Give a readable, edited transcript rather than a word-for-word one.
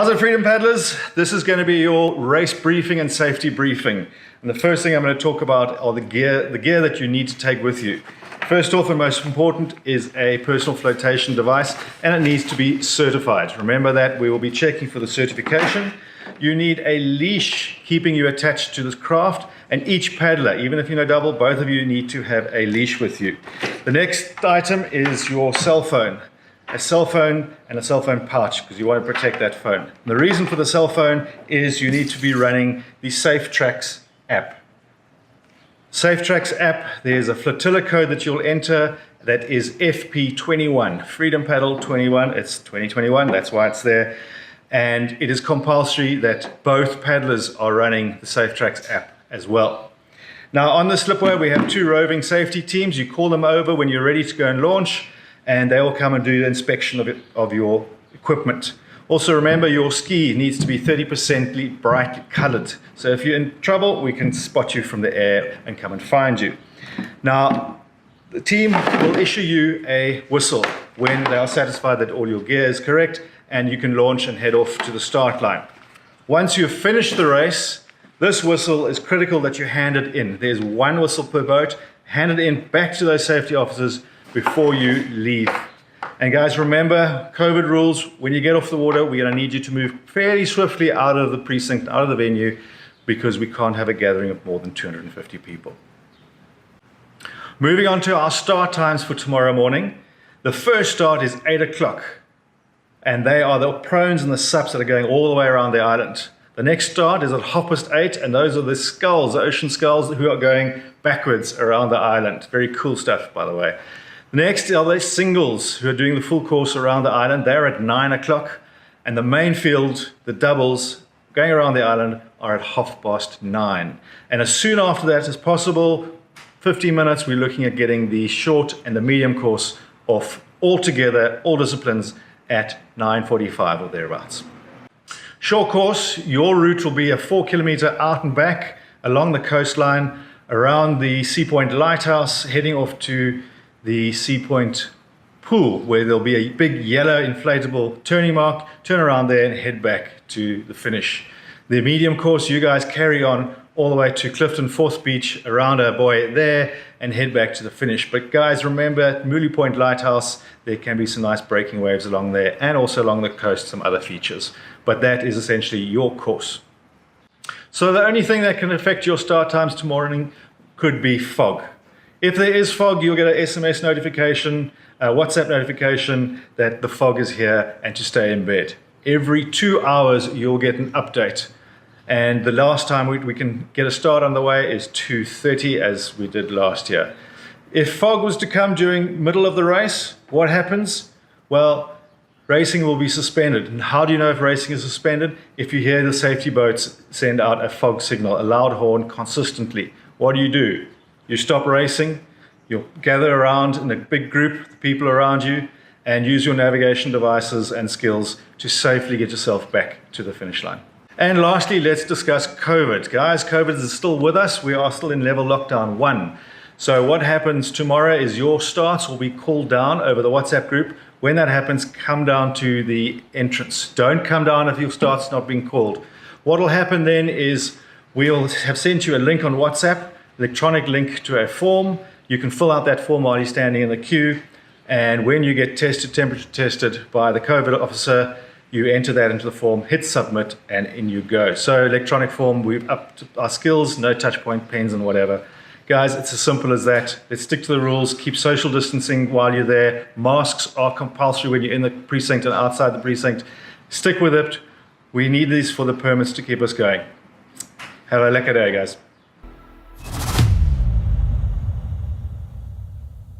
How's it, Freedom Paddlers? This is going to be your race briefing and safety briefing. And the first thing I'm going to talk about are the gear that you need to take with you. First off and most important is a personal flotation device, and it needs to be certified. Remember that we will be checking for the certification. You need a leash keeping you attached to this craft, and each paddler, even if you know double, both of you need to have a leash with you. The next item is your cell phone. A cell phone and a cell phone pouch, because you want to protect that phone. And the reason for the cell phone is you need to be running the Safe Tracks app. Safe Tracks app, there's a flotilla code that you'll enter that is FP21, Freedom Paddle 21. It's 2021, that's why it's there. And it is compulsory that both paddlers are running the Safe Tracks app as well. Now on the slipway we have two roving safety teams. You call them over when you're ready to go and launch, and they will come and do the inspection of your equipment. Also remember, your ski needs to be 30% brightly colored. So if you're in trouble, we can spot you from the air and come and find you. Now, the team will issue you a whistle when they are satisfied that all your gear is correct, and you can launch and head off to the start line. Once you've finished the race, this whistle is critical that you hand it in. There's one whistle per boat. Hand it in back to those safety officers before you leave. And guys, remember COVID rules. When you get off the water, we're going to need you to move fairly swiftly out of the precinct, out of the venue, because we can't have a gathering of more than 250 people. Moving on to our start times for tomorrow morning. The first start is 8 o'clock, and they are the prones and the sups that are going all the way around the island. The next start is at 8:30, and those are the skulls, the ocean skulls, who are going backwards around the island. Very cool stuff, by the way. Next are the singles who are doing the full course around the island. They're at 9 o'clock, and the main field, the doubles, going around the island are at 9:30. And as soon after that as possible, 15 minutes, we're looking at getting the short and the medium course off all together, all disciplines, at 9:45 or thereabouts. Short course, your route will be a 4-kilometer out and back along the coastline, around the Sea Point Lighthouse, heading off to the Sea Point pool, where there'll be a big yellow inflatable turning mark. Turn around there and head back to the finish. The medium course, you guys carry on all the way to Clifton Fourth Beach, around a buoy there, and head back to the finish. But guys, remember, at Mooley Point Lighthouse, there can be some nice breaking waves along there, and also along the coast, some other features. But that is essentially your course. So the only thing that can affect your start times tomorrow morning could be fog. If there is fog, you'll get an SMS notification, a WhatsApp notification that the fog is here and to stay in bed. Every 2 hours, you'll get an update. And the last time we can get a start on the way is 2:30, as we did last year. If fog was to come during middle of the race, what happens? Well, racing will be suspended. And how do you know if racing is suspended? If you hear the safety boats send out a fog signal, a loud horn consistently. What do? You stop racing, you'll gather around in a big group, the people around you, and use your navigation devices and skills to safely get yourself back to the finish line. And lastly, let's discuss COVID. Guys, COVID is still with us. We are still in level lockdown 1. So what happens tomorrow is your starts will be called down over the WhatsApp group. When that happens, come down to the entrance. Don't come down if your start's not being called. What will happen then is we'll have sent you a link on WhatsApp, electronic link to a form. You can fill out that form while you're standing in the queue, and when you get tested, temperature tested by the COVID officer, you enter that into the form, hit submit, and in you go. So electronic form, we've upped our skills, no touch point pens and whatever. Guys, it's as simple as that. Let's stick to the rules, keep social distancing while you're there. Masks are compulsory when you're in the precinct and outside the precinct. Stick with it. We need these for the permits to keep us going. Have a lekker day, guys.